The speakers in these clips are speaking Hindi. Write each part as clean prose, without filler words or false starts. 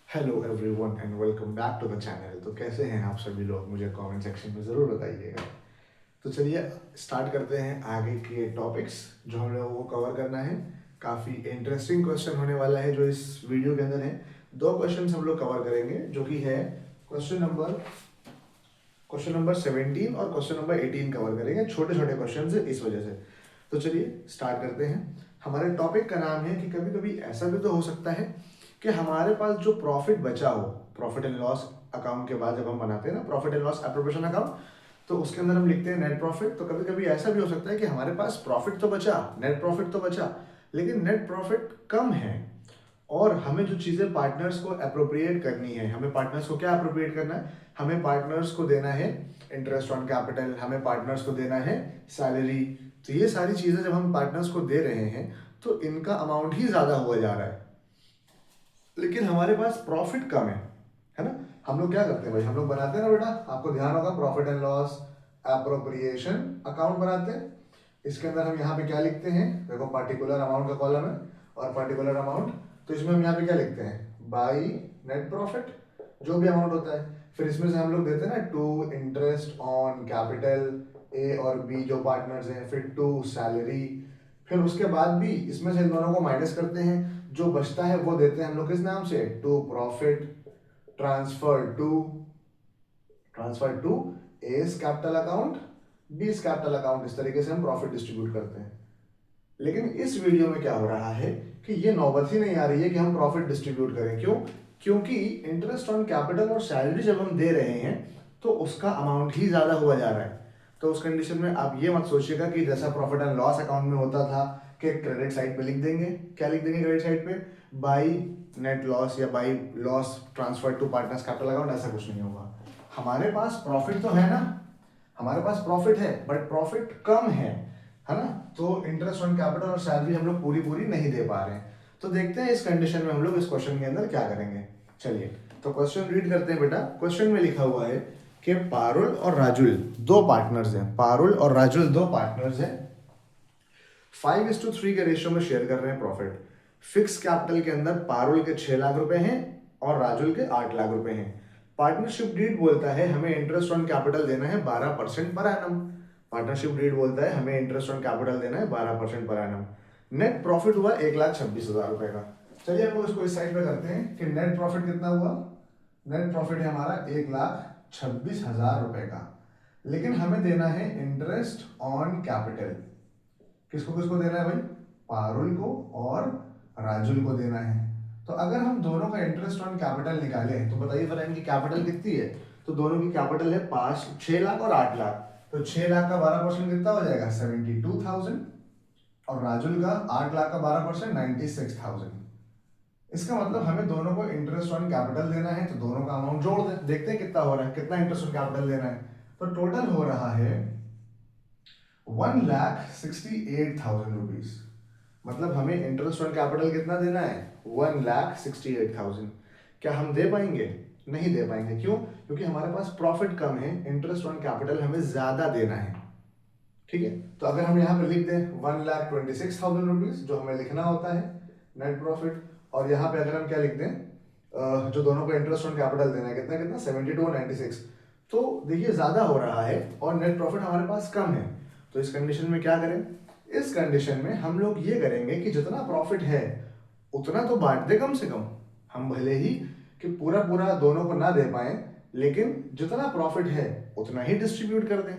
Hello everyone and welcome back to the channel. तो कैसे हैं आप सभी लोग, मुझे कमेंट सेक्शन में ज़रूर बताइएगा। तो चलिए स्टार्ट करते हैं आगे के टॉपिक्स जो हम लोगों को कवर करना है। काफ़ी इंटरेस्टिंग क्वेश्चन होने वाला है जो इस वीडियो के अंदर है। दो क्वेश्चन हम लोग कवर करेंगे जो कि है क्वेश्चन नंबर 17 और क्वेश्चन नंबर 18 कवर करेंगे। छोटे छोटे क्वेश्चन है इस वजह से। तो चलिए स्टार्ट करते हैं। हमारे टॉपिक का नाम है कि कभी कभी ऐसा भी तो हो सकता है कि हमारे पास जो प्रॉफिट बचा हो, प्रॉफिट एंड लॉस अकाउंट के बाद जब हम बनाते हैं ना profit and loss appropriation account, तो उसके अंदर हम लिखते हैं नेट प्रॉफिट। तो कभी कभी ऐसा भी हो सकता है कि हमारे पास प्रॉफिट तो बचा, नेट प्रॉफिट तो बचा, लेकिन नेट प्रॉफिट कम है और हमें जो चीज़ें पार्टनर्स को अप्रोप्रिएट करनी है, हमें पार्टनर्स को क्या अप्रोप्रिएट करना है, हमें पार्टनर्स को देना है इंटरेस्ट ऑन कैपिटल, हमें पार्टनर्स को देना है सैलरी। तो ये सारी चीज़ें जब हम पार्टनर्स को दे रहे हैं तो इनका अमाउंट ही ज़्यादा हुआ जा रहा है, लेकिन हमारे पास प्रॉफिट कम है ना। हम लोग क्या करते हैं भाई, हम लोग बनाते हैं ना बेटा, आपको ध्यान होगा, profit and loss appropriation account बनाते हैं। इसके अंदर हम यहाँ पे क्या लिखते हैं, देखो पर्टिकुलर अमाउंट का कॉलम है और पर्टिकुलर अमाउंट, तो इसमें हम यहाँ पे क्या लिखते हैं, बाई नेट प्रॉफिट जो भी अमाउंट होता है। फिर इसमें से हम लोग देते हैं ना टू इंटरेस्ट ऑन कैपिटल, ए और बी जो पार्टनर्स हैं, फिर टू सैलरी, फिर उसके बाद भी इसमें से इन दोनों को माइनस करते हैं, जो बचता है वो देते हैं हम लोग किस नाम से, to profit transfer to S capital account, B's capital account. इस तरीके से हम प्रॉफिट डिस्ट्रीब्यूट करते हैं। लेकिन इस वीडियो में क्या हो रहा है कि ये नौबत ही नहीं आ रही है कि हम प्रॉफिट डिस्ट्रीब्यूट करें। क्यों? क्योंकि इंटरेस्ट ऑन कैपिटल और सैलरी जब हम दे रहे हैं तो उसका अमाउंट ही ज्यादा हुआ जा रहा है। तो उस कंडीशन में आप ये मत सोचिएगा कि जैसा प्रॉफिट एंड लॉस अकाउंट में होता था कि क्रेडिट साइड पे लिख देंगे, क्या लिख देंगे क्रेडिट साइड पे, बाई नेट लॉस या by loss transfer to partners capital account, ऐसा कुछ नहीं होगा। हमारे पास प्रॉफिट तो है ना, हमारे पास प्रॉफिट है बट प्रॉफिट कम है ना। तो इंटरेस्ट ऑन कैपिटल और सैलरी हम लोग पूरी पूरी नहीं दे पा रहे हैं। तो देखते हैं इस कंडीशन में हम लोग इस क्वेश्चन के अंदर क्या करेंगे। चलिए तो क्वेश्चन रीड करते हैं बेटा। क्वेश्चन में लिखा हुआ है कि पारुल और राजुल दो पार्टनर्स हैं, पारुल और राजुल दो पार्टनर्स हैं, 5:3 के रेशियो में शेयर कर रहे हैं प्रॉफिट। फिक्स कैपिटल के अंदर पारुल के 6 लाख रुपए हैं और राजुल के 8 लाख रुपए हैं। पार्टनरशिप डीड बोलता है हमें इंटरेस्ट ऑन कैपिटल देना है 12% पर एनम। पार्टनरशिप डीड बोलता है हमें इंटरेस्ट ऑन कैपिटल देना है 12% पर एनम। नेट प्रॉफिट हुआ 1,26,000 रुपए का। चलिए हम लोग इसको इस साइड पे करते हैं कि नेट प्रॉफिट कितना हुआ। नेट प्रॉफिट है हमारा 1,26,000 रुपए का, लेकिन हमें देना है इंटरेस्ट ऑन कैपिटल। किसको किसको देना है भाई, पारुल को और राजुल को देना है। तो अगर हम दोनों का इंटरेस्ट ऑन कैपिटल निकालें तो बताइए फिर इनकी कैपिटल कितनी है। तो दोनों की कैपिटल है 6 लाख और 8 लाख। तो 6 लाख का 12% कितना हो जाएगा, 72,000, और राजुल का 8 लाख का 12% 96,000। इसका मतलब हमें दोनों को इंटरेस्ट ऑन कैपिटल देना है, तो दोनों का अमाउंट जोड़ दें, देखते हैं कितना हो रहा है, कितना इंटरेस्ट ऑन कैपिटल देना है। तो टोटल हो रहा है 1,68,000 रुपीज। मतलब हमें इंटरेस्ट ऑन कैपिटल कितना देना है, 1,68,000। क्या हम दे पाएंगे? नहीं दे पाएंगे। क्यों? क्योंकि हमारे पास प्रॉफिट कम है, इंटरेस्ट ऑन कैपिटल हमें ज्यादा देना है। ठीक है, तो अगर हम यहाँ पे लिख दें 1,26,000 रुपीज जो हमें लिखना होता है नेट प्रॉफिट, और यहाँ पे अगर हम क्या लिख दें, जो दोनों को इंटरेस्ट ऑन कैपिटल देना है कितना कितना 72 और 96, तो देखिए ज्यादा हो रहा है और नेट प्रॉफिट हमारे पास कम है। तो इस कंडीशन में क्या करें, इस कंडीशन में हम लोग ये करेंगे कि जितना प्रॉफिट है उतना तो बांट दे कम से कम। हम भले ही कि पूरा पूरा दोनों को ना दे पाए, लेकिन जितना प्रॉफिट है उतना ही डिस्ट्रीब्यूट कर दें।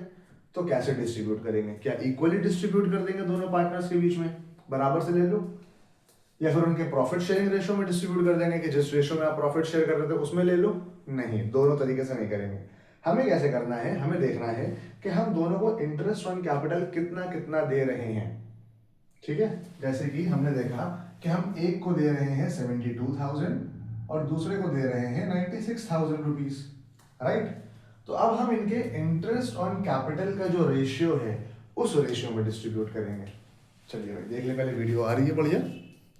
तो कैसे डिस्ट्रीब्यूट करेंगे, क्या इक्वली डिस्ट्रीब्यूट कर देंगे दोनों पार्टनर्स के बीच में, बराबर से ले लो, या फिर उनके प्रॉफिट शेयरिंग रेशियो में डिस्ट्रीब्यूट कर देंगे कि जिस रेशियो में आप प्रॉफिट शेयर कर रहे थे उसमें ले लो। नहीं, दोनों तरीके से नहीं करेंगे। हमें कैसे करना है, हमें देखना है कि हम दोनों को इंटरेस्ट ऑन कैपिटल कितना कितना दे रहे हैं। ठीक है, जैसे कि हमने देखा कि हम एक को दे रहे हैं 72,000 और दूसरे को दे रहे हैं 96,000 रुपीज, राइट। तो अब हम इनके इंटरेस्ट ऑन कैपिटल का जो रेशियो है उस रेशियो में डिस्ट्रीब्यूट करेंगे। चलिए भाई देख ले, पहले वीडियो आ रही है, बढ़िया,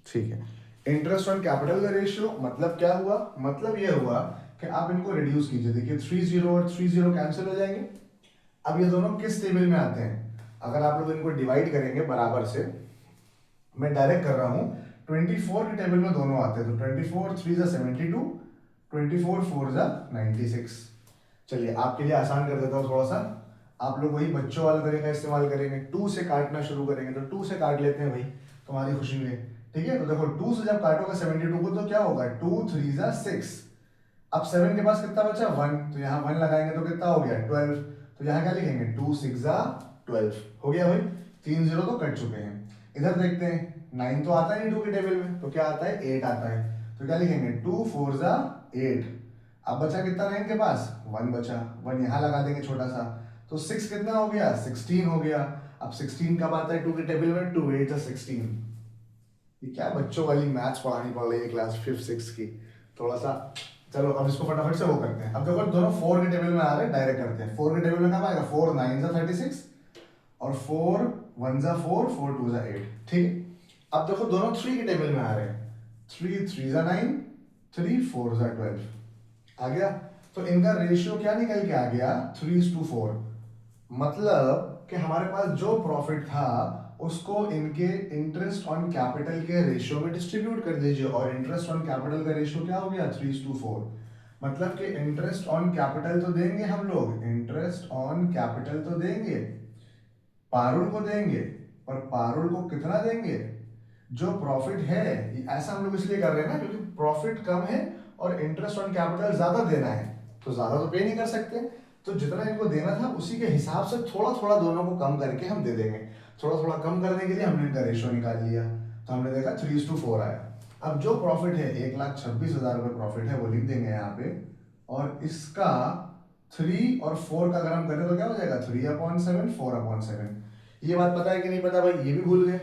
ठीक है। इंटरेस्ट ऑन कैपिटल का रेशियो मतलब क्या हुआ, मतलब यह हुआ कि आप इनको रिड्यूस कीजिए। देखिए 30 और 30 कैंसिल हो जाएंगे। अब ये दोनों किस टेबल में आते हैं, अगर आप लोग इनको डिवाइड करेंगे बराबर से, मैं डायरेक्ट कर रहा हूं, 24 के टेबल में दोनों आते हैं। तो 24 3 72, 24 4 जा 96। चलिए आपके लिए आसान कर देता हूँ थोड़ा सा, आप लोग वही बच्चों वाला तरीका इस्तेमाल करेंगे, 2 से काटना शुरू करेंगे। तो 2 से काट लेते हैं भाई तुम्हारी खुशी में, ठीक है। तो देखो 2 से जब काटोगे 72 को तो क्या होगा, 2 3 जा 6। अब 7 के पास कितना बचा 1, तो यहाँ 1 लगाएंगे तो कितना हो गया 12। तो यहाँ क्या लिखेंगे 2 6 जा 12 हो गया भाई, 3 जीरो तो कट चुके हैं। इधर देखते हैं 9 तो आता है नहीं 2 के टेबल में, तो क्या आता है 8 आता है। तो क्या लिखेंगे 2 4 जा 8। अब बचा कितना 9 के पास 1 बचा, 1 यहाँ लगा देंगे छोटा सा, तो 6 कितना हो गया 16 हो गया। अब 16 कब आता है 2 के टेबल में, 2 8 16। ये क्या बच्चों वाली मैथ्स पढ़ानी पड़ रही है क्लास 5 6 की, थोड़ा सा। चलो अब इसको फटाफट से वो करते हैं। अब देखो दोनों 4 के टेबल में आ रहे हैं, डायरेक्ट करते हैं। 4 के टेबल में कब आएगा 4 9 जा 36 और 4 1 जा 4 4 2 जा 8, ठीक है। अब देखो दोनों 3 के टेबल में आ रहे हैं, 3 3 जा 9 3 4 जा 12 आ गया। तो इनका रेशियो क्या निकल के आ गया 3:4। मतलब कि हमारे पास जो प्रॉफिट था उसको इनके इंटरेस्ट ऑन कैपिटल के रेशियो में डिस्ट्रीब्यूट कर दीजिए, और इंटरेस्ट ऑन कैपिटल का रेशियो क्या हो गया 3:4। मतलब कि इंटरेस्ट ऑन कैपिटल तो देंगे हम लोग, इंटरेस्ट ऑन कैपिटल तो देंगे, पारुल को देंगे, पर पारुल को कितना देंगे, जो प्रॉफिट है। ऐसा हम लोग इसलिए कर रहे हैं ना क्योंकि प्रॉफिट कम है और इंटरेस्ट ऑन कैपिटल ज्यादा देना है, तो ज्यादा तो पे नहीं कर सकते, तो जितना इनको देना था उसी के हिसाब से थोड़ा थोड़ा दोनों को कम करके हम दे देंगे। थोड़ा थोड़ा कम करने के लिए हमने इनका रेशियो निकाल लिया, तो हमने देखा 3:4 आया। अब जो प्रॉफिट है 1,26,000 रुपये प्रॉफिट है वो लिख देंगे यहाँ पे, और इसका 3 और 4 का अगर हम करें तो क्या हो जाएगा 3/7 4/7। ये बात पता है कि नहीं पता भाई, ये भी भूल गए।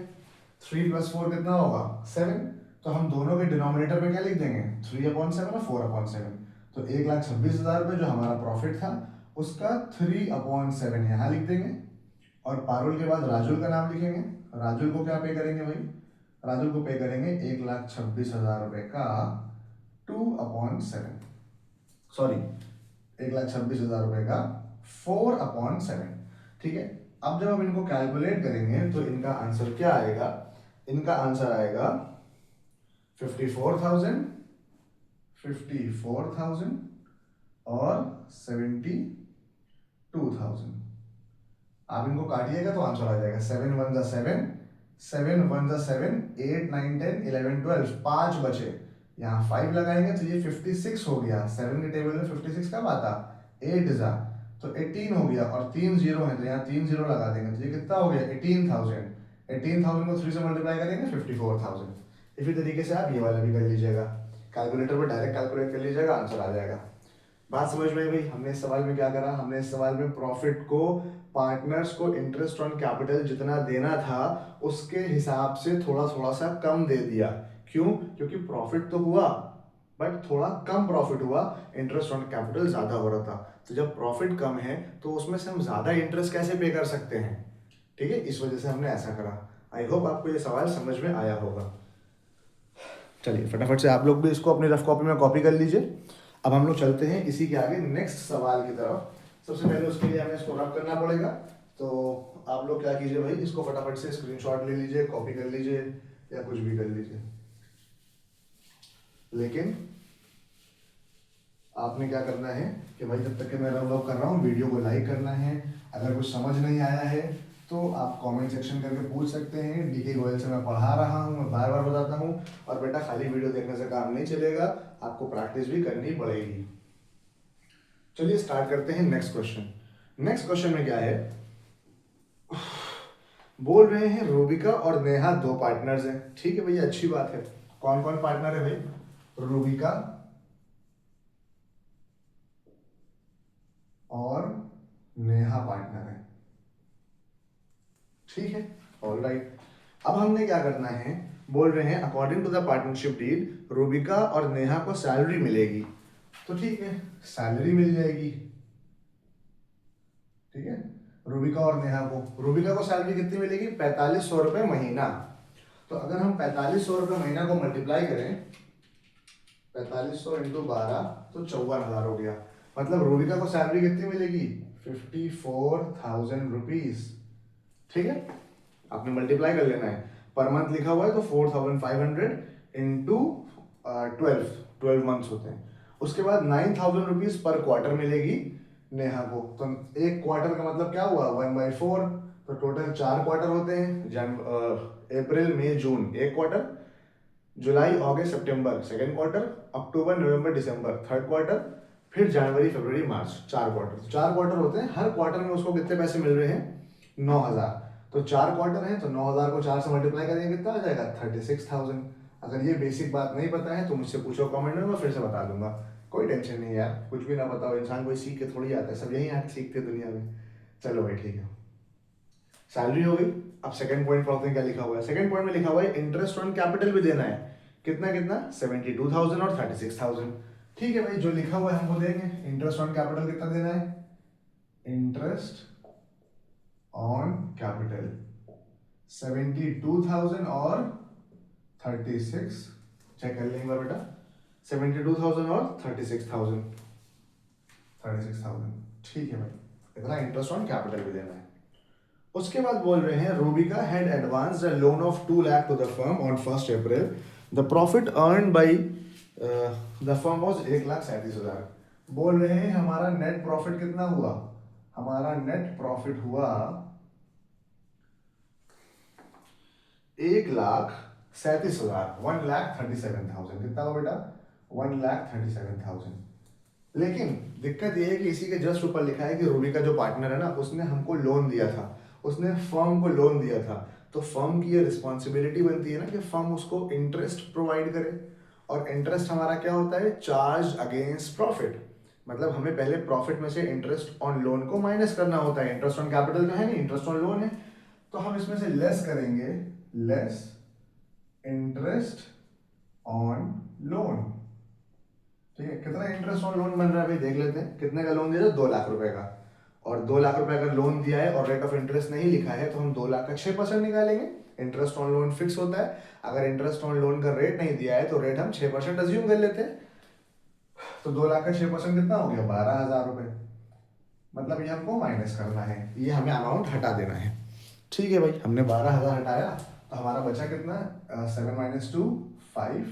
3 + 4 कितना होगा 7, तो हम दोनों के डिनोमिनेटर में क्या लिख देंगे 3/7 और 4/7। तो 1,26,000 रुपये जो हमारा प्रॉफिट था उसका 3/7 यहाँ लिख देंगे, और पारुल के बाद राजुल का नाम लिखेंगे। राजुल को क्या पे करेंगे भाई, राजुल को पे करेंगे 1,26,000 रुपये का 2/7, सॉरी 1,26,000 रुपये का 4/7, ठीक है। अब जब हम इनको कैलकुलेट करेंगे तो इनका आंसर क्या आएगा, इनका आंसर आएगा 54,000 और 72,000। आप इनको काटिएगा तो आंसर आ जाएगा 7 1 जा 7 7 1 जा 7 8 9 10 11 12, 5 बचे, यहाँ 5 लगाएंगे तो ये 56 हो गया। 7 के टेबल में 56 कब आता 8 जा, तो 18 हो गया, और 3 जीरो है तो यहाँ 3 जीरो लगा देंगे तो ये कितना हो गया 18,000। 18,000 को 3 से मल्टीप्लाई करेंगे 54,000। इसी तरीके से आप ये वाला भी कर लीजिएगा, कैलकुलेटर पर डायरेक्ट कैलकुलेट कर लीजिएगा, आंसर आ जाएगा। बात समझ में आई भाई। हमने इस सवाल में क्या करा, हमने इस सवाल में प्रॉफिट को पार्टनर्स को इंटरेस्ट ऑन कैपिटल जितना देना था उसके हिसाब से थोड़ा थोड़ा सा कम दे दिया। क्यों, क्योंकि प्रॉफिट तो हुआ बट थोड़ा कम प्रॉफिट हुआ, इंटरेस्ट ऑन कैपिटल ज्यादा हो रहा था। तो जब प्रॉफिट कम है तो उसमें से हम ज्यादा इंटरेस्ट कैसे पे कर सकते हैं, ठीक है, इस वजह से हमने ऐसा करा। आई होप आपको ये सवाल समझ में आया होगा। चलिए फटाफट से आप लोग भी इसको अपनी रफ कॉपी में कॉपी कर लीजिए। अब हम लोग चलते हैं इसी के आगे नेक्स्ट सवाल की तरफ। सबसे पहले उसके लिए हमें इसको रब करना पड़ेगा, तो आप लोग क्या कीजिए भाई, इसको फटाफट से स्क्रीनशॉट ले लीजिए, कॉपी कर लीजिए या कुछ भी कर लीजिए। लेकिन आपने क्या करना है कि भाई जब तक कि मैं रब कर रहा हूँ वीडियो को लाइक करना है। अगर कुछ समझ नहीं आया है तो आप कमेंट सेक्शन करके पूछ सकते हैं। डीके गोयल से मैं पढ़ा रहा हूँ, मैं बार बार बताता हूँ। और बेटा खाली वीडियो देखने से काम नहीं चलेगा, आपको प्रैक्टिस भी करनी पड़ेगी। चलिए स्टार्ट करते हैं नेक्स्ट क्वेश्चन। नेक्स्ट क्वेश्चन में क्या है, बोल रहे हैं रूबिका और नेहा 2 पार्टनर्स हैं। ठीक है भैया, अच्छी बात है। कौन कौन पार्टनर है भाई, रूबिका और नेहा पार्टनर है, ठीक है, ऑलराइट। अब हमने क्या करना है, बोल रहे हैं according to the partnership deal Rubika और नेहा को सैलरी मिलेगी। तो ठीक है, सैलरी मिल जाएगी, ठीक है। रूबिका और नेहा को, रूबिका को सैलरी कितनी मिलेगी 4,500 रुपये महीना। तो अगर हम 4,500 रुपये महीना को मल्टीप्लाई करें 4,500 × 12 तो 54,000 हो गया। मतलब रूबिका को सैलरी कितनी मिलेगी 54,000 रुपीज, ठीक है। आपने मल्टीप्लाई कर लेना है, पर मंथ लिखा हुआ है तो 4,500 × 12 12 मंथ्स होते हैं। उसके बाद 9,000 रुपीज पर क्वार्टर मिलेगी नेहा को। तो एक क्वार्टर का मतलब क्या हुआ, 1/4। तो टोटल 4 क्वार्टर होते हैं, अप्रैल मई जून एक क्वार्टर, जुलाई अगस्त सितंबर सेकेंड क्वार्टर, अक्टूबर नवंबर दिसंबर थर्ड क्वार्टर, फिर जनवरी फरवरी मार्च 4 क्वार्टर। तो 4 क्वार्टर होते हैं, हर क्वार्टर में उसको कितने पैसे मिल रहे हैं, 9,000। तो 4 क्वार्टर हैं तो 9,000 को 4 से मल्टीप्लाई करेंगे कितना आ जाएगा, 36,000। अगर ये बेसिक बात नहीं पता है तो मुझसे पूछो कमेंट में, मैं फिर से बता दूंगा, कोई टेंशन नहीं यार, कुछ भी ना बताओ, इंसान कोई सीख के थोड़ी आता है, सब यही आके सीखते हैं दुनिया में। चलो भाई ठीक है, सैलरी हो गई। अब सेकंड पॉइंट पढ़ते हैं क्या लिखा हुआ है। सेकंड पॉइंट में लिखा हुआ है इंटरेस्ट ऑन कैपिटल भी देना है, कितना कितना, 72,000 और 36,000। ठीक है भाई, जो लिखा हुआ है हमको देंगे। इंटरेस्ट ऑन कैपिटल कितना देना है, इंटरेस्ट ऑन कैपिटल 72,000 और 36, चेक कर लेंगे बेटा, 72,000 और 36,000। ठीक है भाई, इतना इंटरेस्ट ऑन कैपिटल भी देना है। उसके बाद बोल रहे हैं Rubika had advanced a loan of 2 lakh to the firm on 1 April. The profit earn by the firm was 1,37,000। बोल रहे हैं हमारा नेट प्रॉफिट कितना हुआ, हमारा नेट प्रॉफिट हुआ 1,37,000, 1,37,000। कितना हुआ बेटा, 1,37,000। लेकिन दिक्कत यह है कि इसी के जस्ट ऊपर लिखा है कि रूबिका जो पार्टनर है ना, उसने हमको लोन दिया था, उसने फर्म को लोन दिया था। तो फर्म की ये रिस्पॉन्सिबिलिटी बनती है ना कि फर्म उसको इंटरेस्ट प्रोवाइड करे। और इंटरेस्ट हमारा क्या होता है, चार्ज अगेंस्ट प्रॉफिट। मतलब हमें पहले प्रॉफिट में से इंटरेस्ट ऑन लोन को माइनस करना होता है। इंटरेस्ट ऑन कैपिटल तो है नहीं, इंटरेस्ट ऑन लोन है, तो हम इसमें से लेस करेंगे, लेस इंटरेस्ट ऑन लोन। ठीक है, कितना इंटरेस्ट ऑन लोन बन रहा है भाई देख लेते हैं। कितने का लोन दिया था, 2 लाख रुपए का। और 2 लाख रुपए का लोन दिया है और रेट ऑफ इंटरेस्ट नहीं लिखा है, तो हम 2 लाख का 6% निकालेंगे। इंटरेस्ट ऑन लोन फिक्स होता है, अगर इंटरेस्ट ऑन लोन का रेट नहीं दिया है तो रेट हम 6% अज्यूम कर लेते हैं। तो 2 लाख का 6% कितना हो गया, 12,000 रुपए। मतलब ये हमको माइनस करना है, ये हमें अमाउंट हटा देना है। ठीक है भाई, हमने 12,000 हटाया तो हमारा बचा कितना, 7 - 2 5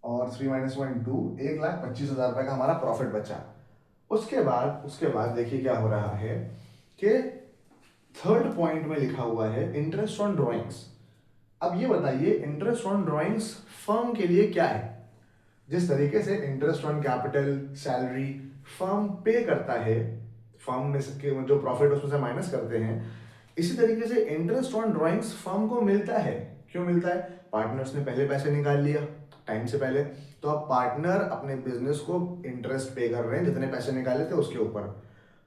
और 3 - 1 2, 1,25,000 रुपए का हमारा प्रॉफिट बचा। उसके बाद देखिए क्या हो रहा है कि थर्ड पॉइंट में लिखा हुआ है इंटरेस्ट ऑन ड्रॉइंग्स। अब ये बताइए इंटरेस्ट ऑन ड्रॉइंग्स फर्म के लिए क्या है। जिस तरीके से interest on capital, salary firm पे करता है, फर्म में से जो प्रॉफिट उसमें से माइनस करते हैं, इसी तरीके से इंटरेस्ट ऑन ड्रॉइंग्स फर्म को मिलता है। क्यों मिलता है, पार्टनर्स ने पहले पैसे निकाल लिया टाइम से पहले, तो अब पार्टनर अपने बिजनेस को इंटरेस्ट पे कर रहे हैं जितने पैसे निकाले थे उसके ऊपर।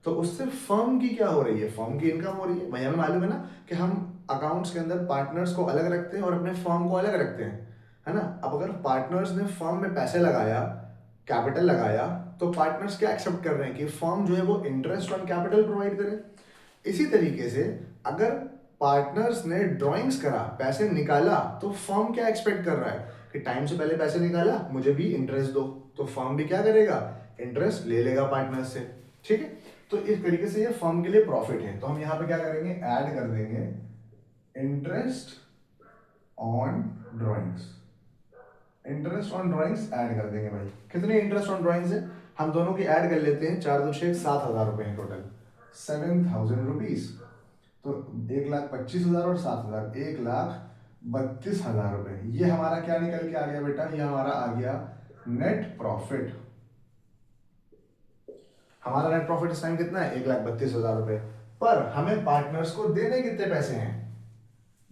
तो उससे फर्म की क्या हो रही है, फर्म की इनकम हो रही है। भैया हमें मालूम है ना कि हम अकाउंट्स के अंदर पार्टनर्स को अलग रखते हैं और अपने फर्म को अलग रखते हैं, है ना। अब अगर पार्टनर्स ने फर्म में पैसे लगाया, कैपिटल लगाया, तो पार्टनर्स क्या एक्सेप्ट कर रहे हैं कि फर्म जो है वो इंटरेस्ट ऑन कैपिटल प्रोवाइड करे। इसी तरीके से अगर पार्टनर्स ने ड्राइंग्स करा, पैसे निकाला, तो फर्म क्या एक्सपेक्ट कर रहा है कि टाइम से पहले पैसे निकाला, मुझे भी इंटरेस्ट दो। तो फर्म भी क्या करेगा, इंटरेस्ट ले लेगा पार्टनर्स से। ठीक है, तो इस तरीके से ये फर्म के लिए प्रॉफिट है। तो हम यहाँ पे क्या करेंगे, ऐड कर देंगे interest on drawings. Interest on drawings add कर देंगे भाई। कितने इंटरेस्ट ऑन ड्राइंग्स है, हम दोनों की ऐड कर लेते हैं, 4 2 6 7,000 रुपए हैं टोटल, 7,000 रुपीज। तो 1,25,000 और 7,000, 1,32,000 रुपए। ये हमारा क्या निकल के आ गया बेटा, ये हमारा आ गया नेट प्रॉफिट। हमारा नेट प्रॉफिट इस टाइम कितना है, 1,32,000 रुपए। पर हमें पार्टनर्स को देने कितने पैसे हैं,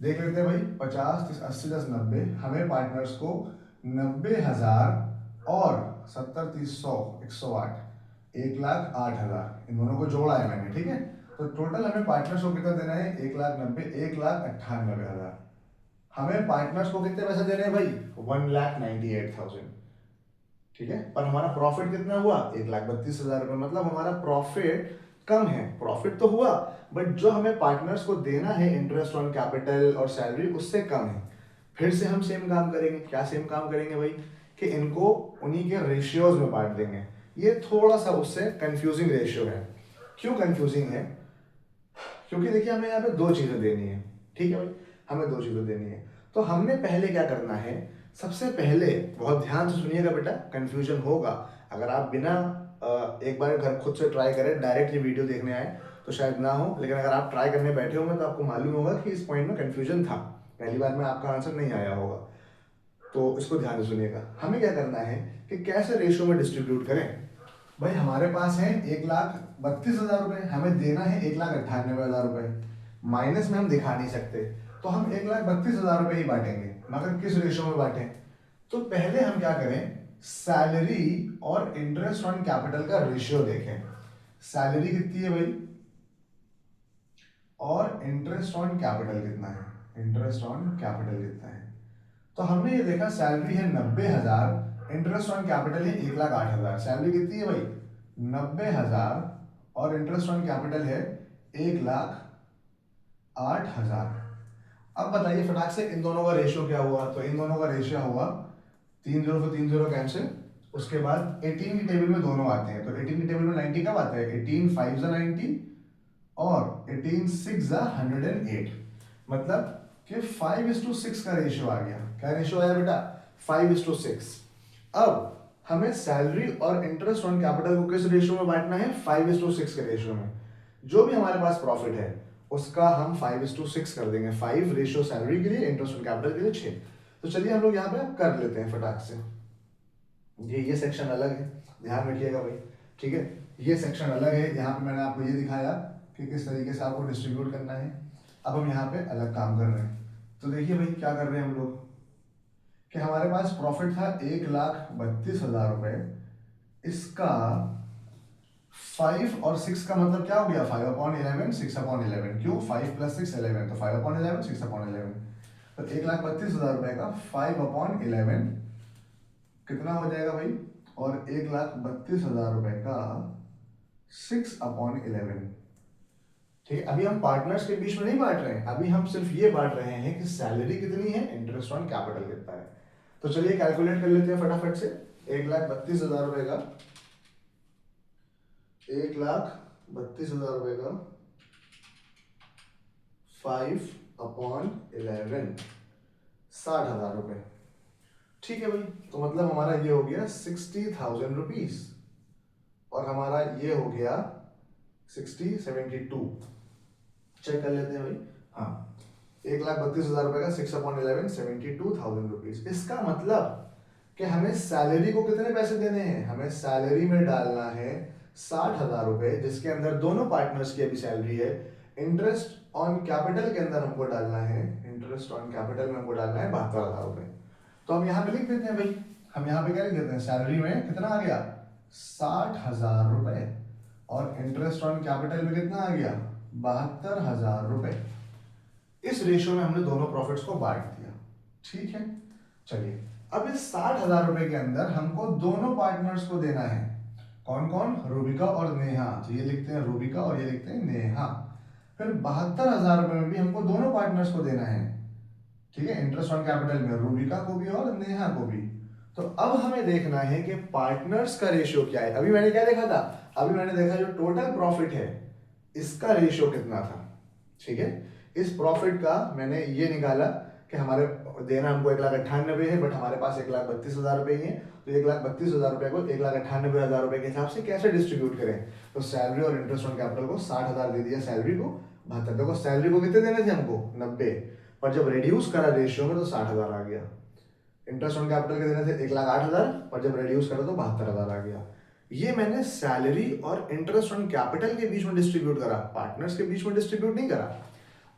देख लेते हैं भाई। 50 30 80 10 90, हमें पार्टनर्स को 90,000 और 70 30 100 108, 1,08,000, इन दोनों को जोड़ा है मैंने। ठीक है, तो टोटल हमें पार्टनर्स को कितना देना है, 1,90,000, 1,98,000। हमें पार्टनर्स को कितने पैसे देने हैं भाई, 1,98,000। ठीक है, पर हमारा प्रॉफिट कितना हुआ, 1,32,000 रुपए। मतलब हमारा प्रॉफिट कम है, प्रॉफिट तो हुआ बट जो हमें पार्टनर्स को देना है इंटरेस्ट ऑन कैपिटल और सैलरी उससे कम है। फिर से हम सेम काम करेंगे, क्या सेम काम करेंगे भाई, कि इनको उन्हीं के रेशियोज में बांट देंगे। ये थोड़ा सा उससे कंफ्यूजिंग रेशियो है। क्यों कंफ्यूजिंग है, क्योंकि देखिए हमें यहाँ पे 2 चीजें देनी है। ठीक है भाई, हमें 2 चीजें देनी है। तो हमने पहले क्या करना है, सबसे पहले बहुत ध्यान से सुनिएगा बेटा, कंफ्यूजन होगा अगर आप बिना एक बार घर खुद से ट्राई करें, डायरेक्ट ये वीडियो देखने आए तो शायद ना हो, लेकिन अगर आप ट्राई करने बैठे होंगे तो आपको मालूम होगा कि इस पॉइंट में कंफ्यूजन था, पहली बार में आपका आंसर नहीं आया होगा। तो इसको ध्यान से सुनिएगा। हमें क्या करना है कि कैसे रेशियो में डिस्ट्रीब्यूट करें। भाई हमारे पास है 1,32,000 रुपए, हमें देना है 1,98,000 रुपए, माइनस में हम दिखा नहीं सकते, तो हम 1,32,000 रुपए ही बांटेंगे, मगर किस रेशियो में बांटें। तो पहले हम क्या करें, सैलरी और इंटरेस्ट ऑन कैपिटल का रेशियो देखें। सैलरी कितनी है भाई और इंटरेस्ट ऑन कैपिटल कितना है, इंटरेस्ट ऑन कैपिटल कितना है। तो हमने ये देखा सैलरी है 90,000, इंटरेस्ट ऑन कैपिटल है 1,08,000। सैलरी कितनी है भाई 90,000 और इंटरेस्ट ऑन कैपिटल है 1,08,000। अब बताइए फटाक से इन दोनों का रेशियो क्या हुआ। तो इन दोनों का रेशियो हुआ 3 0 से 3 0 कैंसिल, उसके बाद 18 की टेबल में दोनों आते हैं, तो 18 की टेबल में 90 कब आता है, 18 5 जा 90 और 18 6 जा 108, मतलब कि 5:6 का रेशियो आ गया। क्या रेशियो आया बेटा 5:6। अब हमें सैलरी और इंटरेस्ट ऑन कैपिटल को किस रेशियो में बांटना है, 5:6 के रेशियो में। जो भी हमारे पास प्रॉफिट है उसका हम 5:6 कर देंगे, 5 रेशियो सैलरी के लिए, इंटरेस्ट ऑन कैपिटल के लिए 6। तो चलिए हम लोग यहाँ पे कर लेते हैं फटाक से। ये सेक्शन अलग है, ध्यान रखिएगा भाई, ठीक है। ये सेक्शन अलग है, यहाँ पे मैंने आपको ये दिखाया कि किस तरीके से आपको डिस्ट्रीब्यूट करना है। अब हम यहाँ पे अलग काम कर रहे हैं। तो देखिए भाई क्या कर रहे हैं हम लोग कि हमारे पास प्रॉफिट था 1,32,000 रुपए, इसका 5 और 6 का मतलब क्या हो गया 5/11 6/11। क्यों 5 + 6 11, तो 5/11 6/11। तो 1,32,000 रुपए का 5/11 कितना हो जाएगा भाई, और 1,32,000 रुपए का 6/11। ठीक है, अभी हम पार्टनर्स के बीच में नहीं बांट रहे हैं, अभी हम सिर्फ ये बांट रहे हैं कि सैलरी कितनी है, इंटरेस्ट ऑन कैपिटल कितना है। तो चलिए कैलकुलेट कर लेते हैं फटाफट से। 1,32,000 रुपए का 1,32,000 रुपए का 5/11 60,000 रुपए। ठीक है भाई, तो मतलब हमारा ये हो गया 60,000 रुपीज और हमारा ये हो गया 72। चेक कर लेते हैं भाई। हाँ, 1,32,000 रुपए का 6/11 72,000 रुपीज। इसका मतलब कि हमें सैलरी को कितने पैसे देने हैं, हमें सैलरी में डालना है 60,000 रुपए, जिसके अंदर दोनों पार्टनर्स की अभी सैलरी है। इंटरेस्ट ऑन कैपिटल के अंदर हमको डालना है, इंटरेस्ट ऑन कैपिटल में हमको डालना है 72,000 रुपए। तो हम यहाँ पे लिख देते हैं भाई, हम यहाँ पे क्या लिख देते हैं, सैलरी में कितना आ गया 60,000 रुपए और इंटरेस्ट ऑन कैपिटल में कितना आ गया 72,000 रुपए। इस रेशियो में हमने दोनों प्रॉफिट्स को बांट दिया। ठीक है, चलिए अब इस 60,000 रुपए के अंदर हमको दोनों पार्टनर्स को देना है। कौन कौन, रूबिका और नेहा। तो ये लिखते हैं रूबिका और ये लिखते हैं नेहा। फिर 72,000 रुपए में भी हमको दोनों पार्टनर्स को देना है। ठीक है, इंटरेस्ट ऑन कैपिटल में रूबिका को भी और नेहा को भी। तो अब हमें देखना है कि पार्टनर्स का रेशियो क्या है। अभी मैंने क्या देखा था, अभी मैंने देखा जो टोटल प्रॉफिट है इसका रेशियो कितना था। ठीक है, इस प्रॉफिट का मैंने ये निकाला कि हमारे देना हमको 1,98,000 है, बट हमारे पास 1,32,000 रुपए ही है। तो 1,32,000 रुपए को 1,98,000 रुपए के हिसाब से कैसे डिस्ट्रीब्यूट करें। तो सैलरी और इंटरेस्ट ऑन कैपिटल को 60,000 दे दिया, सैलरी को 72। देखो सैलरी को कितने देने थे हमको 90, पर जब रिड्यूस करा रेशियो में तो 60,000 आ गया। इंटरेस्ट ऑन कैपिटल के देने थे 1,08,000, पर जब रिड्यूस करा तो 72,000 आ गया। ये मैंने सैलरी और इंटरेस्ट ऑन कैपिटल के बीच में डिस्ट्रीब्यूट करा, पार्टनर्स के बीच में डिस्ट्रीब्यूट नहीं करा।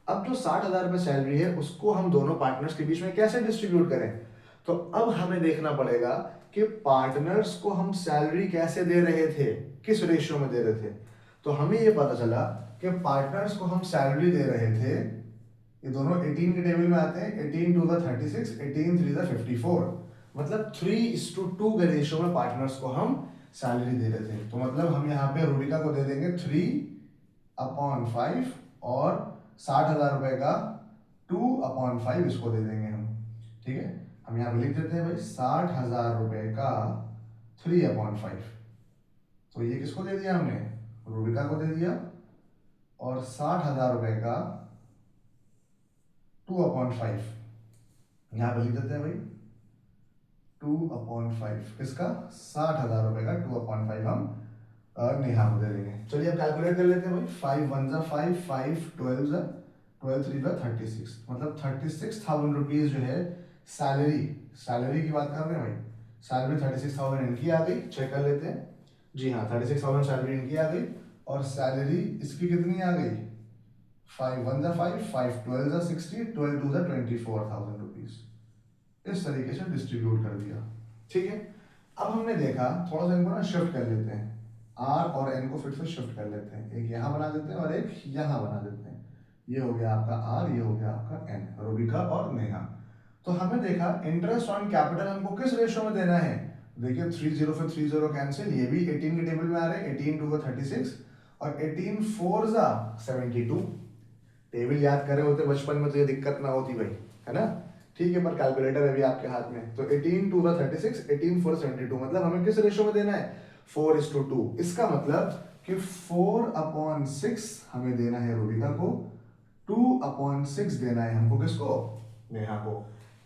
अब जो 60,000 रुपए सैलरी है उसको हम दोनों पार्टनर्स के बीच में कैसे डिस्ट्रीब्यूट करें। तो अब हमें देखना पड़ेगा कि पार्टनर्स को हम सैलरी कैसे दे रहे थे, किस रेशियो में दे रहे थे। तो हमें ये पता चला कि पार्टनर्स को हम सैलरी दे रहे थे, ये दोनों 18 के टेबल में आते हैं, 18 2 36, 18 3 54, मतलब 3:2 के रेशियो में पार्टनर्स को हम सैलरी दे रहे थे। तो मतलब हम यहाँ पे रूबिका को दे देंगे 3/5 और 60,000 रुपए का 2/5 इसको दे देंगे हम। ठीक है, हम यहाँ पे लिख देते हैं भाई 60,000 रुपए का 3/5। तो ये किसको दे दिया हमने, रूबिका को दे दिया, और 60,000 रुपए का 2/5 यहाँ पे लिख देते हैं भाई 2/5 किसका 60,000 रुपए का 2/5 हम नेहा को दे देंगे। चलिए अब कैलकुलेट कर लेते हैं भाई। 5 1 जा 5, 5 12 जा 12 3 जा 36, मतलब 36,000 रुपीज जो है सैलरी की बात कर रहे हैं भाई। सैलरी 36,000 इनकी आ गई, चेक कर लेते हैं। जी हाँ, 36,000 सैलरी इनकी आ गई और सैलरी इसकी कितनी आ गई 5 1 जा 5, 5 12 जा 60, 12 2 जा 24,000 रुपीज। इस तरीके से डिस्ट्रीब्यूट कर दिया। ठीक है, अब हमने देखा थोड़ा सा इनको ना शिफ्ट कर लेते हैं, आर और एन को फिर से शिफ्ट कर लेते हैं। एक यहाँ बना देते हैं और एक यहाँ बना देते हैं। ये हो गया आपका आर, ये हो गया आपका एन, रूबिका और नेहा। तो हमें देखा इंटरेस्ट ऑन कैपिटल हमको किस रेशियो में देना है। देखिए 30 से 30 कैंसिल, ये भी 18 के टेबल में आ रहे हैं। 18 2 का 36 और 18 4 जा 72। टेबल याद करे होते बचपन में तो ये दिक्कत ना होती भाई, है ना। ठीक है, पर कैलकुलेटर अभी आपके हाथ में। तो 18 2 का 36, 18 4 72, मतलब हमें किस रेशियो में देना है 4:2। इसका मतलब कि 4/6 हमें देना है रूबिका को, 2/6 देना है हमको किसको, नेहा को।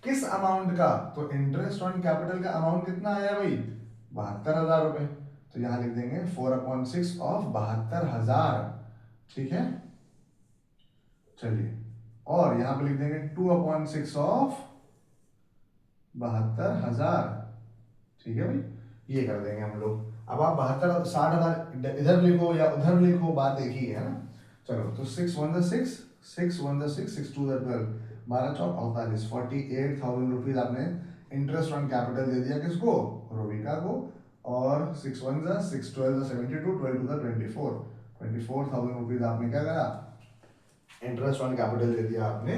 किस अमाउंट का, तो इंटरेस्ट ऑन कैपिटल का अमाउंट कितना आया भाई 72,000 रुपए। तो यहां लिख देंगे 4/6 ऑफ 72,000। ठीक है, चलिए, और यहां पे लिख देंगे 2/6 ऑफ 72,000। ठीक है भाई, ये कर देंगे हम लोग। अब आप 60,000 इधर लिखो या उधर लिखो, बात एक ही है ना। चलो, तो 6 1 जा 6, 6 1 जा 6, 6 2 जा 12, 12 चौक 48, 48,000 रुपीज आपने इंटरेस्ट ऑन कैपिटल दे दिया किसको, रोबिका को। और 6 1 जा 6, 12 जा 72, 12 2 जा 24, 24,000 रुपीज आपने क्या करा, इंटरेस्ट ऑन कैपिटल दे दिया आपने।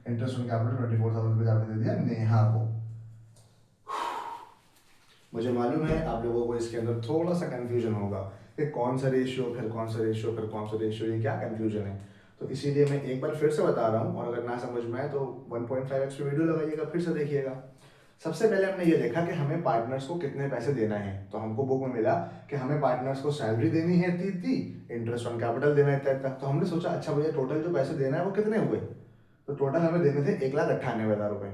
इंटरेस्ट ऑन कैपिटल 24,000 रुपीज आपने दे दिया नेहा को। मुझे मालूम है आप लोगों को इसके अंदर थोड़ा सा कंफ्यूजन होगा कि कौन सा रेशियो फिर कौन सा रेशियो फिर कौन सा रेशियो, ये क्या कंफ्यूजन है। तो इसीलिए मैं एक बार फिर से बता रहा हूँ, और अगर ना समझ में आए तो 1.5x पे वीडियो लगाइएगा, फिर से देखिएगा। सबसे पहले हमने ये देखा कि हमें पार्टनर्स को कितने पैसे देना है। तो हमको बुक में मिला कि हमें पार्टनर्स को सैलरी देनी है इतनी, इंटरेस्ट ऑन कैपिटल देना है इतना। तो हमने सोचा अच्छा भैया टोटल जो पैसे देना है वो कितने हुए। तो टोटल हमें देने थे 1,98,000 रुपए।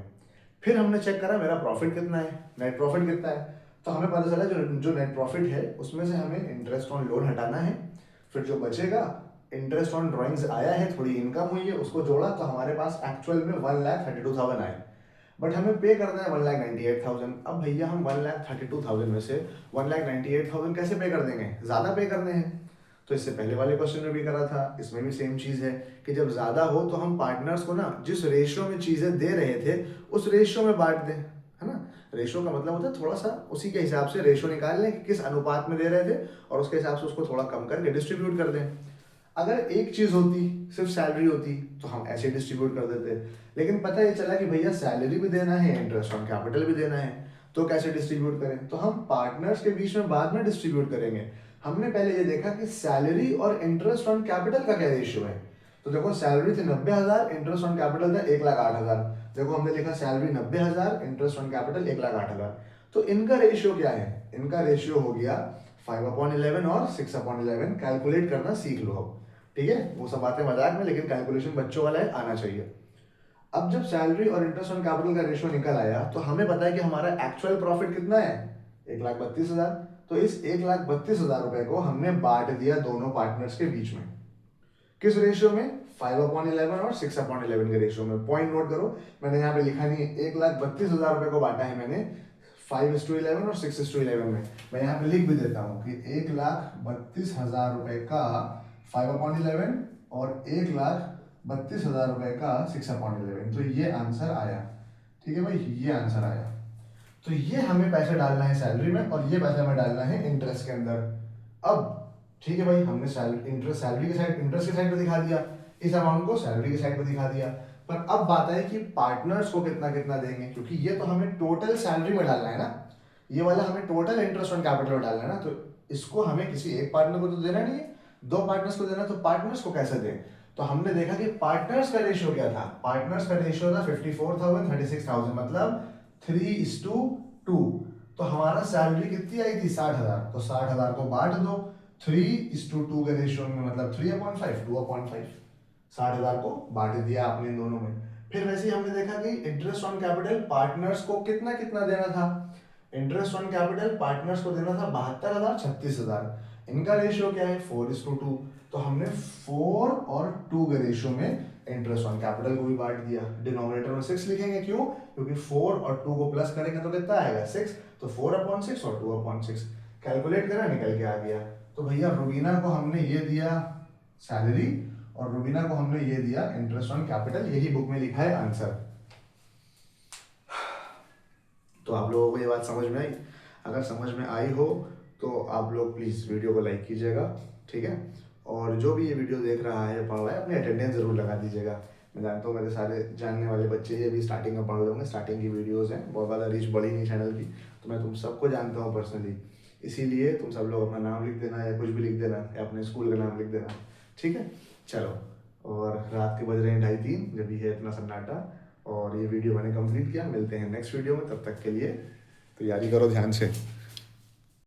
फिर हमने चेक करा मेरा प्रॉफिट कितना है, नेट प्रॉफिट कितना है। तो हमें पता चला जो नेट प्रॉफिट है उसमें से हमें इंटरेस्ट ऑन लोन हटाना है। फिर जो बचेगा इंटरेस्ट ऑन ड्राइंग्स आया है, थोड़ी इनकम हुई है, उसको जोड़ा तो हमारे पास एक्चुअल में 1,32,000 आए। बट हमें पे करना है 1,98,000। अब भैया हम 1,32,000 में से 1,98,000 कैसे पे कर देंगे, ज़्यादा पे करने हैं। तो इससे पहले वाले क्वेश्चन में भी करा था, इसमें भी सेम चीज़ है कि जब ज़्यादा हो तो हम पार्टनर्स को ना जिस रेशियो में चीज़ें दे रहे थे उस रेशियो में बांट दें, है ना। रेशियो का मतलब होता है थोड़ा सा उसी के हिसाब से रेशियो निकाल लें कि किस अनुपात में दे रहे थे और उसके हिसाब से उसको थोड़ा कम करके डिस्ट्रीब्यूट कर दें। अगर एक चीज़ होती सिर्फ सैलरी होती तो हम ऐसे डिस्ट्रीब्यूट कर देते, लेकिन पता ये चला कि भैया सैलरी भी देना है, इंटरेस्ट ऑन कैपिटल भी देना है, तो कैसे डिस्ट्रीब्यूट करें। तो हम पार्टनर्स के बीच में बाद में डिस्ट्रीब्यूट करेंगे। हमने पहले ये देखा कि सैलरी और इंटरेस्ट ऑन कैपिटल का क्या रेशियो है। तो देखो सैलरी थी 90,000, इंटरेस्ट ऑन कैपिटल था 1,08,000। देखो हमने लिखा सैलरी 90,000, इंटरेस्ट ऑन कैपिटल 1,08,000। तो इनका रेशियो क्या है, इनका रेशियो हो गया 5/11 और 6/11। कैलकुलेट करना सीख लो अब, ठीक है। वो सब बातें मजाक में, लेकिन कैलकुलेशन बच्चों वाला है, आना चाहिए। अब जब सैलरी और इंटरेस्ट ऑन कैपिटल का रेशियो निकल आया तो हमें पता है कि हमारा एक्चुअल प्रॉफिट कितना है 1,32,000। तो इस 1,32,000 रुपए को हमने बांट दिया दोनों पार्टनर्स के बीच में। किस रेशियो में, 5/11 और 6/11 के रेशियो में। पॉइंट नोट करो, मैंने यहाँ पे लिखा नहीं है, 1,32,000 रुपए को बांटा है मैंने 5:11 और 6:11 में। मैं यहाँ पे लिख भी देता हूँ कि 1,32,000 रुपए का 5/11 और 1,32,000 रुपए का 6/11। तो ये आंसर आया, ठीक है भाई, ये आंसर आया। तो ये हमें पैसे डालना है सैलरी में और ये पैसे हमें डालना है इंटरेस्ट के अंदर। अब ठीक है भाई, हमने इंटरेस्ट सैलरी की साइड, इंटरेस्ट की साइड पे दिखा दिया, इस अमाउंट को सैलरी की साइड पे दिखा दिया। पर अब बात है कि पार्टनर्स को कितना कितना देंगे, क्योंकि ये तो हमें टोटल सैलरी में डालना है ना, ये वाला हमें टोटल इंटरेस्ट ऑन कैपिटल में डालना है ना। तो इसको हमें किसी एक पार्टनर को तो देना नहीं है, दो पार्टनर्स को देना। तो पार्टनर्स को कैसे दें, तो हमने देखा कि पार्टनर्स का रेशियो क्या था। पार्टनर्स का रेशियो था 54,000 36,000, मतलब 3:2। तो हमारा सैलरी कितनी आई थी 60,000। तो 60,000 को बांट दो 3:2 के रेशियो में, मतलब 3/5 2/5। 60,000 को बांट दिया आपने दोनों में। फिर वैसे ही हमने देखा कि इंटरेस्ट ऑन कैपिटल पार्टनर्स को कितना कितना देना था। इंटरेस्ट ऑन कैपिटल पार्टनर्स को देना था 72,000 36,000। इनका रेशियो क्या है 4:2, तो हमने 4 और 2 के रेशियो में इंटरेस्ट ऑन कैपिटल को भी बांट दिया। डिनोमिनेटर में 6 लिखेंगे, क्यों? क्योंकि 4 और 2 को प्लस करेंगे तो कितना आएगा 6, तो 4/6 और 2/6 कैलकुलेट करा, निकल के आ गया। तो भैया रुबीना को हमने ये दिया सैलरी और रुबीना को हमने ये दिया इंटरेस्ट ऑन कैपिटल, यही बुक में लिखा है आंसर। तो आप लोगों को ये बात समझ में आई? अगर समझ में आई हो तो आप लोग प्लीज़ वीडियो को लाइक कीजिएगा, ठीक है? और जो भी ये वीडियो देख रहा है, पढ़ रहा है, अपनी अटेंडेंस ज़रूर लगा दीजिएगा। मैं जानता हूँ मेरे सारे जानने वाले बच्चे ये भी स्टार्टिंग में पढ़ रहे होंगे, स्टार्टिंग की वीडियोज़ हैं, बहुत ज़्यादा रीच बढ़ी नहीं चैनल की, तो मैं तुम सबको जानता हूँ पर्सनली, इसीलिए तुम सब लोग अपना नाम लिख देना या कुछ भी लिख देना या अपने स्कूल का नाम लिख देना, ठीक है? चलो, और रात के बज रहे हैं 2:30, जब भी है इतना सन्नाटा, और ये वीडियो मैंने कंप्लीट किया। मिलते हैं नेक्स्ट वीडियो में, तब तक के लिए तैयारी करो ध्यान से।